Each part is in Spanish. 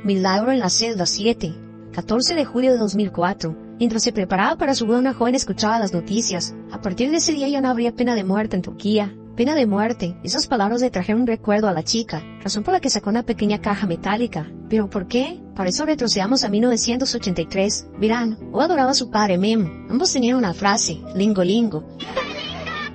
Milagro en la celda 7. 14 de julio de 2004. Mientras se preparaba para su boda, una joven escuchaba las noticias. A partir de ese día ya no habría pena de muerte en Turquía. Pena de muerte. Esas palabras le trajeron un recuerdo a la chica, razón por la que sacó una pequeña caja metálica. ¿Pero por qué? Para eso retrocedamos a 1983. Verán, o adoraba a su padre Memo. Ambos tenían una frase, lingo lingo,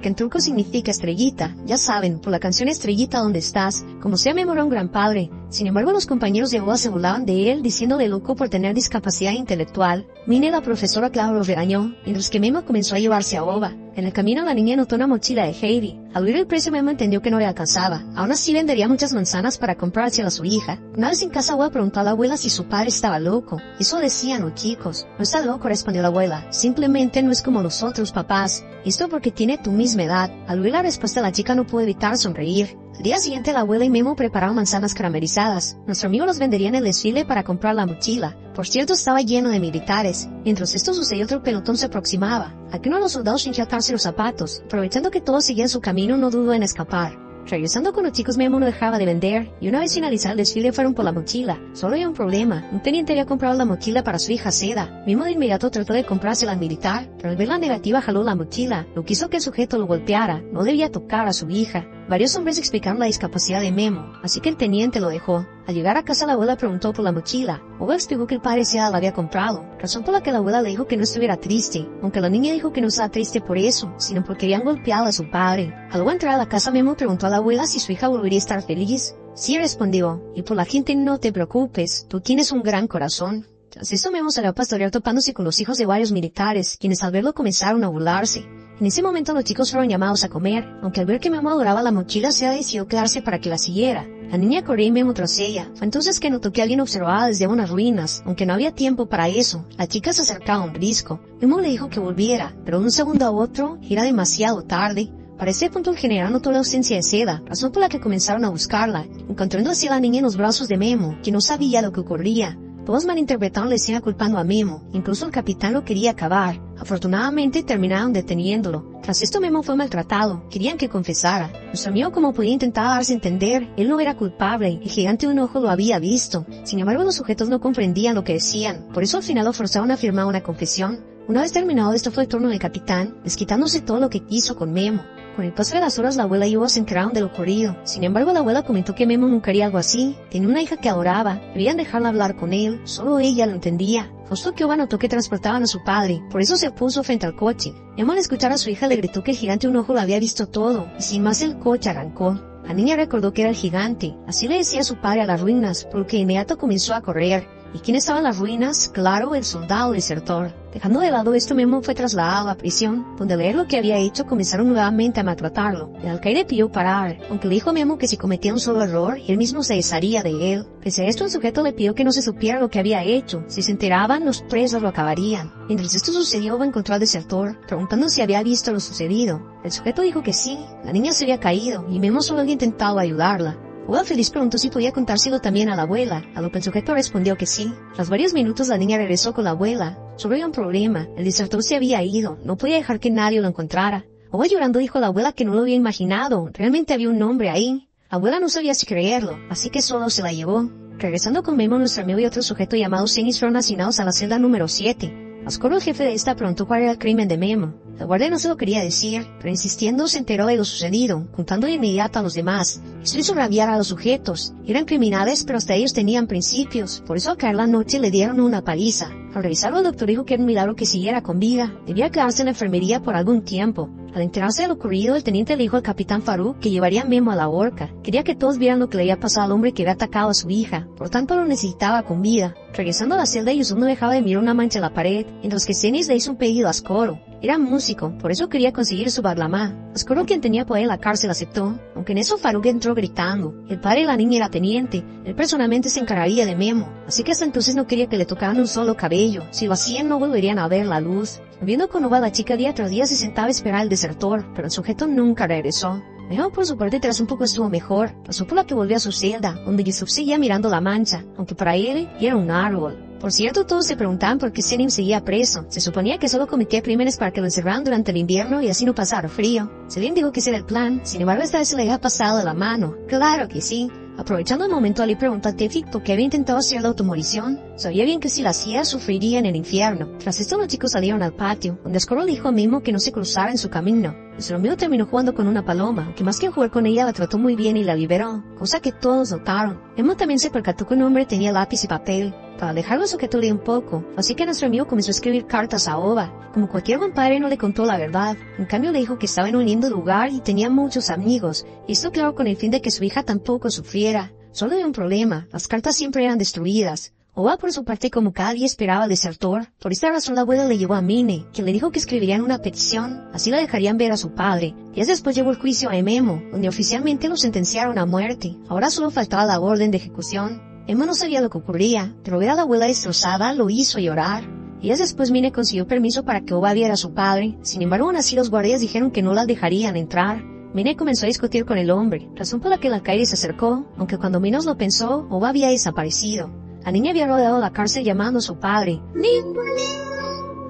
que en turco significa estrellita, ya saben, por la canción Estrellita ¿dónde estás? Como sea, Memo era un gran padre. Sin embargo, los compañeros de boda se burlaban de él, diciéndole loco por tener discapacidad intelectual. Mine, la profesora Clara, lo regañó, mientras que Memo comenzó a llevarse a Ova. En el camino, la niña notó una mochila de Heidi. Al oír el precio, Memo entendió que no le alcanzaba. Aún así, vendería muchas manzanas para comprársela a su hija. Una vez en casa, Ova preguntó a la abuela si su padre estaba loco. Eso decían los chicos. No está loco, respondió la abuela. Simplemente no es como los otros papás. Esto porque tiene tu misma edad. Al oír la respuesta, la chica no pudo evitar sonreír. Al día siguiente, la abuela y Memo prepararon manzanas caramelizadas. Nuestro amigo los vendería en el desfile para comprar la mochila. Por cierto, estaba lleno de militares. Mientras esto sucedió, otro pelotón se aproximaba. Aquí uno de los soldados fingió atarse los zapatos. Aprovechando que todos seguían su camino, no dudó en escapar. Regresando con los chicos, Memo no dejaba de vender, y una vez finalizado el desfile fueron por la mochila. Solo había un problema. Un teniente había comprado la mochila para su hija Seda. Memo de inmediato trató de comprársela al militar, pero al ver la negativa jaló la mochila. No quiso que el sujeto lo golpeara. No debía tocar a su hija. Varios hombres explicaron la discapacidad de Memo, así que el teniente lo dejó. Al llegar a casa, la abuela preguntó por la mochila. Ova explicó que el padre Seda la había comprado, razón por la que la abuela le dijo que no estuviera triste, aunque la niña dijo que no estaba triste por eso, sino porque habían golpeado a su padre. Al luego entrar a la casa, Memo preguntó a la abuela si su hija volvería a estar feliz. Sí, respondió, y por la gente no te preocupes, tú tienes un gran corazón. Tras esto, Memo salió a pastorear topándose con los hijos de varios militares, quienes al verlo comenzaron a burlarse. En ese momento los chicos fueron llamados a comer, aunque al ver que Memo adoraba la mochila, Seda decidió quedarse para que la siguiera. La niña corrió y Memo tras ella. Fue entonces que notó que alguien observaba desde unas ruinas, aunque no había tiempo para eso. La chica se acercaba a un risco. Memo le dijo que volviera, pero de un segundo a otro era demasiado tarde. Para ese punto el general notó la ausencia de Seda, razón por la que comenzaron a buscarla, encontrando así a la niña en los brazos de Memo, que no sabía lo que ocurría. Todos malinterpretaron la escena culpando a Memo, incluso el capitán lo quería acabar. Afortunadamente terminaron deteniéndolo. Tras esto Memo fue maltratado, querían que confesara. Nuestro amigo, como podía, intentaba darse a entender, él no era culpable, el gigante de un ojo lo había visto. Sin embargo, los sujetos no comprendían lo que decían, por eso al final lo forzaron a firmar una confesión. Una vez terminado esto, fue el turno del capitán, desquitándose todo lo que quiso con Memo. Con el paso de las horas, la abuela y Ova se enteraron de lo ocurrido. Sin embargo, la abuela comentó que Memo nunca haría algo así. Tenía una hija que adoraba, debían dejarla hablar con él, solo ella lo entendía. Justo que Ova notó que transportaban a su padre, por eso se puso frente al coche. Memo, al escuchar a su hija, le gritó que el gigante de un ojo lo había visto todo, y sin más el coche arrancó. La niña recordó que era el gigante, así le decía a su padre a las ruinas, por lo que de inmediato comenzó a correr. ¿Y quién estaba en las ruinas? Claro, el soldado desertor. Dejando de lado esto, Memo fue trasladado a la prisión, donde al leer lo que había hecho comenzaron nuevamente a maltratarlo. El alcaide pidió parar, aunque le dijo a Memo que si cometía un solo error, él mismo se desharía de él. Pese a esto, el sujeto le pidió que no se supiera lo que había hecho. Si se enteraban, los presos lo acabarían. Mientras esto sucedió, Ova encontró al desertor, preguntando si había visto lo sucedido. El sujeto dijo que sí, la niña se había caído, y Memo solo había intentado ayudarla. Ova feliz preguntó si podía contárselo también a la abuela, a lo que el sujeto respondió que sí. Tras varios minutos la niña regresó con la abuela. Solo había un problema, el desertor se había ido, no podía dejar que nadie lo encontrara. Ova llorando dijo a la abuela que no lo había imaginado, realmente había un hombre ahí. La abuela no sabía si creerlo, así que solo se la llevó. Regresando con Memo, nuestro amigo y otro sujeto llamado Cenis fueron asignados a la celda número 7. Ascoro, el jefe de esta, preguntó cuál era el crimen de Memo. El guardia no se lo quería decir, pero insistiendo se enteró de lo sucedido, contando de inmediato a los demás. Esto hizo rabiar a los sujetos. Eran criminales, pero hasta ellos tenían principios. Por eso al caer la noche le dieron una paliza. Al revisarlo, el doctor dijo que era un milagro que siguiera con vida. Debía quedarse en la enfermería por algún tiempo. Al enterarse de lo ocurrido, el teniente le dijo al capitán Faruk que llevaría a Memo a la horca. Quería que todos vieran lo que le había pasado al hombre que había atacado a su hija. Por tanto, lo necesitaba con vida. Regresando a la celda, Yusuf no dejaba de mirar una mancha en la pared, mientras que Cenis le hizo un pedido a Ascoro. Era músico, por eso quería conseguir su barlamá. Ascoro, quien tenía poder en la cárcel, aceptó, aunque en eso Faruk entró gritando. El padre de la niña era teniente, él personalmente se encargaría de Memo, así que hasta entonces no quería que le tocaran un solo cabello. Si lo hacían, no volverían a ver la luz. Viendo con Ova, la chica día tras día se sentaba a esperar al desertor, pero el sujeto nunca regresó. Memo, por su parte, tras un poco estuvo mejor. Pasó por la que volvió a su celda, donde Yusuf seguía mirando la mancha, aunque para él era un árbol. Por cierto, todos se preguntaban por qué Selim seguía preso. Se suponía que solo cometía crímenes para que lo encerraran durante el invierno y así no pasara frío. Selim dijo que ese era el plan, sin embargo esta vez se le había pasado de la mano. Claro que sí. Aprovechando el momento, Ali preguntó a Tefik por qué había intentado hacer la automorición. Sabía bien que si la hacía, sufriría en el infierno. Tras esto, los chicos salieron al patio, donde Ascoro le dijo a Memo que no se cruzara en su camino. Nuestro amigo terminó jugando con una paloma, que más que jugar con ella la trató muy bien y la liberó, cosa que todos notaron. Memo también se percató que un hombre tenía lápiz y papel. Para alejarlo el sujeto leía un poco, así que nuestro amigo comenzó a escribir cartas a Oba. Como cualquier buen padre, no le contó la verdad. En cambio, le dijo que estaba en un lindo lugar y tenía muchos amigos. Y esto claro con el fin de que su hija tampoco sufriera. Solo había un problema, las cartas siempre eran destruidas. Oba por su parte, como cada día esperaba al desertor. Por esta razón la abuela le llevó a Mine, que le dijo que escribirían una petición, así la dejarían ver a su padre. Días después llegó el juicio a Memo, donde oficialmente lo sentenciaron a muerte. Ahora solo faltaba la orden de ejecución. Emma no sabía lo que ocurría, pero ver a la abuela destrozada lo hizo llorar. Días después Mine consiguió permiso para que Oba viera a su padre. Sin embargo, aún así los guardias dijeron que no la dejarían entrar. Mine comenzó a discutir con el hombre, razón por la que el alcaide se acercó, aunque cuando menos lo pensó, Oba había desaparecido. La niña había rodeado la cárcel llamando a su padre.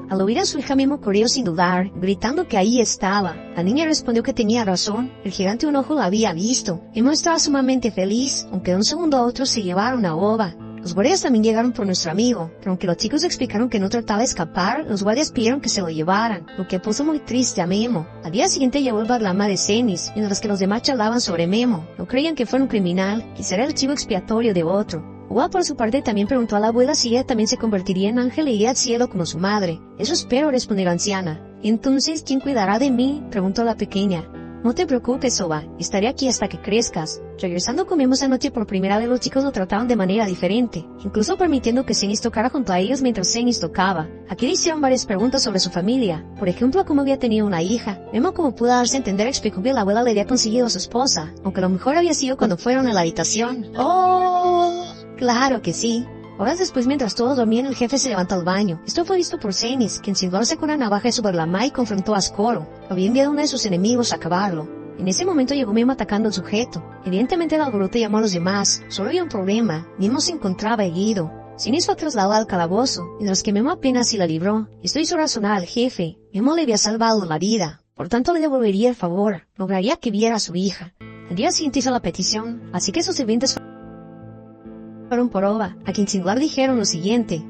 Al oír a su hija, Memo corrió sin dudar, gritando que ahí estaba. La niña respondió que tenía razón, el gigante un ojo la había visto. Memo estaba sumamente feliz, aunque de un segundo a otro se llevaron a Oba. Los guardias también llegaron por nuestro amigo, pero aunque los chicos explicaron que no trataba de escapar, los guardias pidieron que se lo llevaran, lo que puso muy triste a Memo. Al día siguiente llegó el Barlama de Cenis, mientras que los demás charlaban sobre Memo. No creían que fuera un criminal, quizá era el chivo expiatorio de otro. Oba por su parte también preguntó a la abuela si ella también se convertiría en ángel e iría al cielo como su madre. Eso espero, respondió la anciana. Entonces, ¿quién cuidará de mí?, preguntó la pequeña. No te preocupes, Oba, estaré aquí hasta que crezcas. Regresando comimos anoche por primera vez, los chicos lo trataron de manera diferente, incluso permitiendo que Cenis tocara junto a ellos mientras Cenis tocaba. Aquí le hicieron varias preguntas sobre su familia, por ejemplo, cómo había tenido una hija. Memo, como pudo darse a entender, explicó que la abuela le había conseguido a su esposa, aunque lo mejor había sido cuando fueron a la habitación. ¡Oh! Claro que sí. Horas después, mientras todos dormían, el jefe se levantó al baño. Esto fue visto por Cenis, quien sin dudarse con una navaja de su Barlama y confrontó a Ascoro. Había enviado a uno de sus enemigos a acabarlo. En ese momento llegó Memo atacando al sujeto. Evidentemente el alboroto llamó a los demás. Solo había un problema. Memo se encontraba herido. Cenis fue trasladado al calabozo, mientras que Memo apenas si la libró. Esto hizo razonar al jefe. Memo le había salvado la vida. Por tanto, le devolvería el favor. Lograría que viera a su hija. Al día siguiente hizo la petición, así que sus sirvientes fueron por Oba, a quien sin dudar dijeron lo siguiente.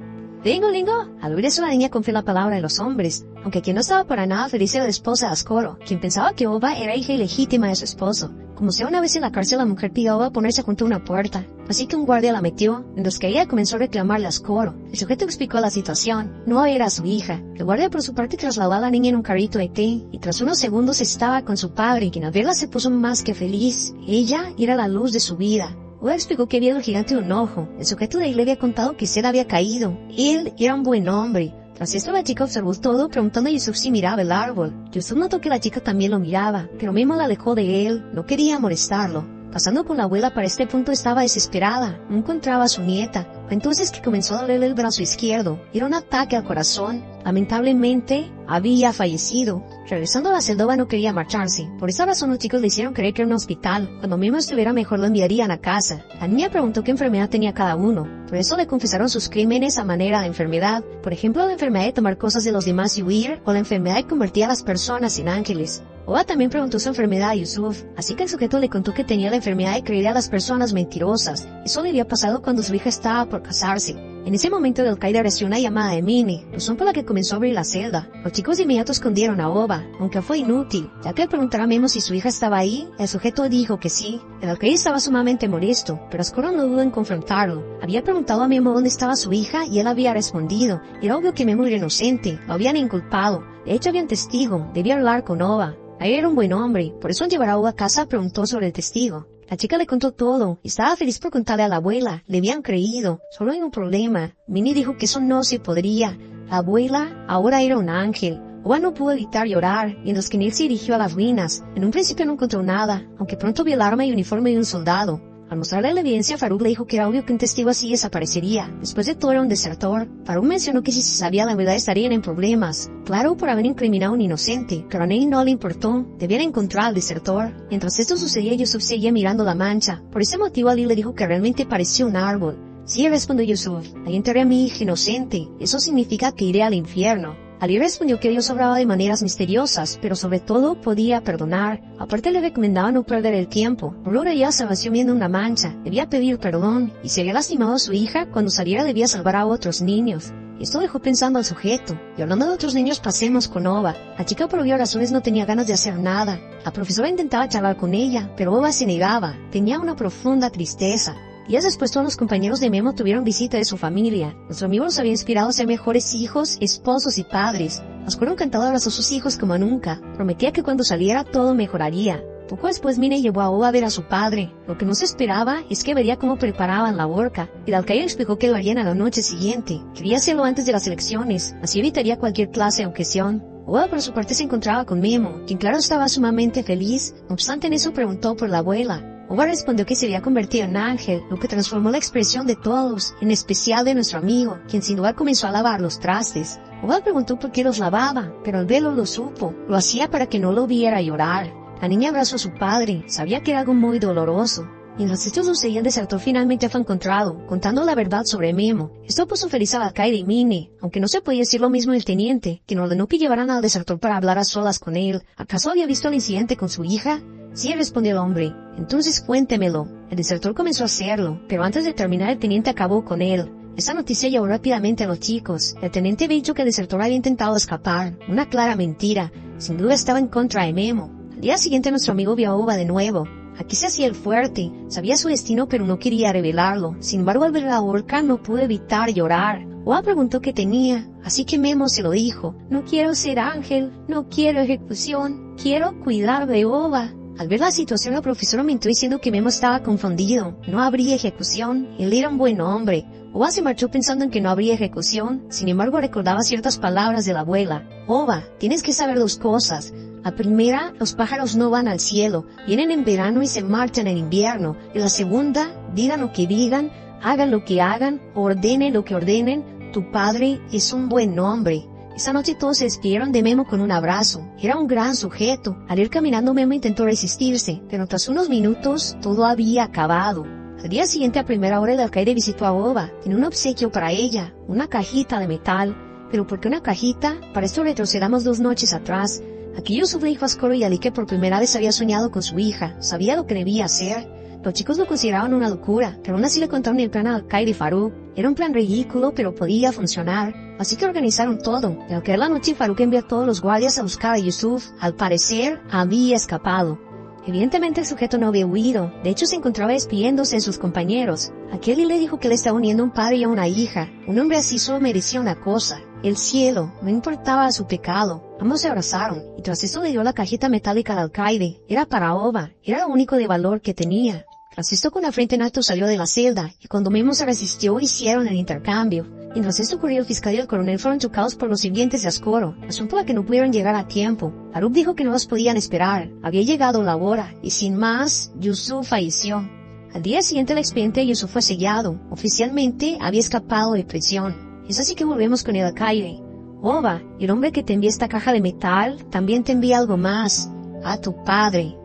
Lingo. Al oír eso, la niña confió en la palabra de los hombres, aunque quien no estaba para nada feliz era la esposa de Ascoro, quien pensaba que Oba era hija ilegítima de su esposo. Como sea, una vez en la cárcel, la mujer pidió a Oba ponerse junto a una puerta, así que un guardia la metió, mientras que ella comenzó a reclamarle a Ascoro. El sujeto explicó la situación, no era su hija. El guardia por su parte trasladó a la niña en un carrito de té, y tras unos segundos estaba con su padre, quien al verla se puso más que feliz. Ella era la luz de su vida. Oba explicó que había el gigante de un ojo. El sujeto de ahí le había contado que Seth había caído. Él era un buen hombre. Tras esto, la chica observó todo, preguntando a Yusuf si miraba el árbol. Yusuf notó que la chica también lo miraba, pero Memo la alejó de él. No quería molestarlo. Pasando por la abuela, para este punto estaba desesperada. No encontraba a su nieta. Fue entonces que comenzó a dolerle el brazo izquierdo. Era un ataque al corazón. Lamentablemente, había fallecido. Regresando a la celda, no quería marcharse. Por esa razón, los chicos le hicieron creer que era un hospital. Cuando Memo estuviera mejor, lo enviarían a casa. La niña preguntó qué enfermedad tenía cada uno. Por eso le confesaron sus crímenes a manera de enfermedad. Por ejemplo, la enfermedad de tomar cosas de los demás y huir, o la enfermedad de convertir a las personas en ángeles. Oba también preguntó su enfermedad a Yusuf, así que el sujeto le contó que tenía la enfermedad de creer a las personas mentirosas. Eso le había pasado cuando su hija estaba por casarse. En ese momento, el alcaide recibió una llamada de Mine, razón por la que comenzó a abrir la celda. Los chicos de inmediato escondieron a Oba, aunque fue inútil, ya que al preguntar a Memo si su hija estaba ahí, el sujeto dijo que sí. El alcaide estaba sumamente molesto, pero Ascoro no dudó en confrontarlo. Había preguntado a Memo dónde estaba su hija y él había respondido. Era obvio que Memo era inocente, lo habían inculpado. De hecho, había un testigo, debía hablar con Oba. Él era un buen hombre, por eso al llevar a Oba a casa preguntó sobre el testigo. La chica le contó todo, estaba feliz por contarle a la abuela, le habían creído, solo hay un problema. Mini dijo que eso no se podría. La abuela ahora era un ángel. Oba no pudo evitar llorar, mientras que Neil se dirigió a las ruinas. En un principio no encontró nada, aunque pronto vio el arma y uniforme de un soldado. Al mostrarle la evidencia, Farouk le dijo que era obvio que un testigo así desaparecería. Después de todo, era un desertor. Farouk mencionó que si se sabía la verdad estarían en problemas. Claro, por haber incriminado a un inocente, pero a Neil no le importó. Debían encontrar al desertor. Mientras esto sucedía, Yusuf seguía mirando la mancha. Por ese motivo, Ali le dijo que realmente parecía un árbol. Sí, respondió Yusuf. Ahí enterré a mi hija inocente. Eso significa que iré al infierno. Ali respondió que Dios obraba de maneras misteriosas, pero sobre todo podía perdonar. Aparte le recomendaba no perder el tiempo. No lograría salvación viendo una mancha. Debía pedir perdón, y si había lastimado a su hija, cuando saliera debía salvar a otros niños. Esto dejó pensando al sujeto. Y hablando de otros niños, pasemos con Ova. La chica por obvias razones no tenía ganas de hacer nada. La profesora intentaba charlar con ella, pero Ova se negaba. Tenía una profunda tristeza. Días después todos los compañeros de Memo tuvieron visita de su familia. Nuestro amigo los había inspirado a ser mejores hijos, esposos y padres. Oscuro encantado abrazó a sus hijos como nunca. Prometía que cuando saliera todo mejoraría. Poco después Mine llevó a Ova a ver a su padre. Lo que no se esperaba es que vería cómo preparaban la horca. El alcaide explicó que lo harían a la noche siguiente. Quería hacerlo antes de las elecciones, así evitaría cualquier clase de objeción. Ova por su parte se encontraba con Memo, quien claro estaba sumamente feliz. No obstante en eso preguntó por la abuela. Ova respondió que se había convertido en ángel, lo que transformó la expresión de todos, en especial de nuestro amigo, quien sin duda comenzó a lavar los trastes. Ova preguntó por qué los lavaba, pero al verlo lo supo. Lo hacía para que no lo viera llorar. La niña abrazó a su padre, sabía que era algo muy doloroso. Mientras esto sucedía, el desertor finalmente fue encontrado, contando la verdad sobre Memo. Esto puso feliz al alcaide y Mine, aunque no se podía decir lo mismo del teniente, quien ordenó que llevaran al desertor para hablar a solas con él. ¿Acaso había visto el incidente con su hija? Sí, respondió el hombre. Entonces cuéntemelo. El desertor comenzó a hacerlo, pero antes de terminar el teniente acabó con él. Esa noticia llevó rápidamente a los chicos. El teniente había dicho que el desertor había intentado escapar. Una clara mentira. Sin duda estaba en contra de Memo. Al día siguiente nuestro amigo vio a Ova de nuevo. Aquí se hacía el fuerte. Sabía su destino pero no quería revelarlo. Sin embargo al ver la horca no pudo evitar llorar. Ova preguntó qué tenía, así que Memo se lo dijo. No quiero ser ángel, no quiero ejecución, quiero cuidar de Ova. Al ver la situación, la profesora mintió diciendo que Memo estaba confundido. No habría ejecución, él era un buen hombre. Ova se marchó pensando en que no habría ejecución, sin embargo recordaba ciertas palabras de la abuela. Ova, tienes que saber dos cosas. La primera, los pájaros no van al cielo, vienen en verano y se marchan en invierno. Y la segunda, digan lo que digan, hagan lo que hagan, ordenen lo que ordenen, tu padre es un buen hombre. Esa noche todos se despidieron de Memo con un abrazo. Era un gran sujeto. Al ir caminando Memo intentó resistirse, pero tras unos minutos todo había acabado. Al día siguiente a primera hora el alcaide visitó a Ova. Tenía un obsequio para ella, una cajita de metal. ¿Pero por qué una cajita? Para esto retrocedamos 2 noches atrás. Aquí Yusuf le dijo a Ascoro y Ali que por primera vez había soñado con su hija. Sabía lo que debía hacer. Los chicos lo consideraban una locura, pero aún así le contaron el plan al alcaide y Faruk. Era un plan ridículo, pero podía funcionar. Así que organizaron todo. Y al caer la noche, Faruk envió a todos los guardias a buscar a Yusuf. Al parecer, había escapado. Evidentemente el sujeto no había huido. De hecho, se encontraba despidiéndose de sus compañeros. Aquel le dijo que le estaba uniendo a un padre y a una hija. Un hombre así solo merecía una cosa: el cielo. No importaba su pecado. Ambos se abrazaron, y tras eso le dio la cajita metálica al alcaide. Era para Ova. Era lo único de valor que tenía. Tras esto, con la frente en alto salió de la celda, y cuando Memo se resistió, hicieron el intercambio. Mientras esto ocurrió, el fiscal y el coronel fueron chocados por los sirvientes de Ascoro, asunto a que no pudieron llegar a tiempo. Faruk dijo que no los podían esperar. Había llegado la hora, y sin más, Yusuf falleció. Al día siguiente el expediente de Yusuf fue sellado. Oficialmente, había escapado de prisión. Es así que volvemos con el alcaide. Ova, el hombre que te envía esta caja de metal, también te envía algo más. A tu padre.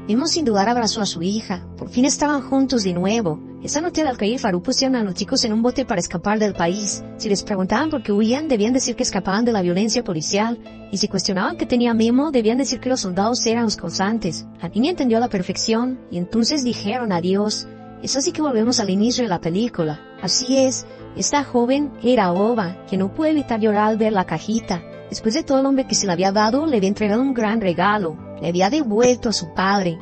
Memo sin dudar abrazó a su hija. Por fin estaban juntos de nuevo. Esa noche el alcaide y Faruk pusieron a los chicos en un bote para escapar del país. Si les preguntaban por qué huían, debían decir que escapaban de la violencia policial. Y si cuestionaban que tenía Memo, debían decir que los soldados eran los causantes. La niña entendió a la perfección, y entonces dijeron adiós. Es así que volvemos al inicio de la película. Así es, esta joven era Ova, que no pudo evitar llorar al ver la cajita. Después de todo, el hombre que se la había dado le había entregado un gran regalo. Le había devuelto a su padre.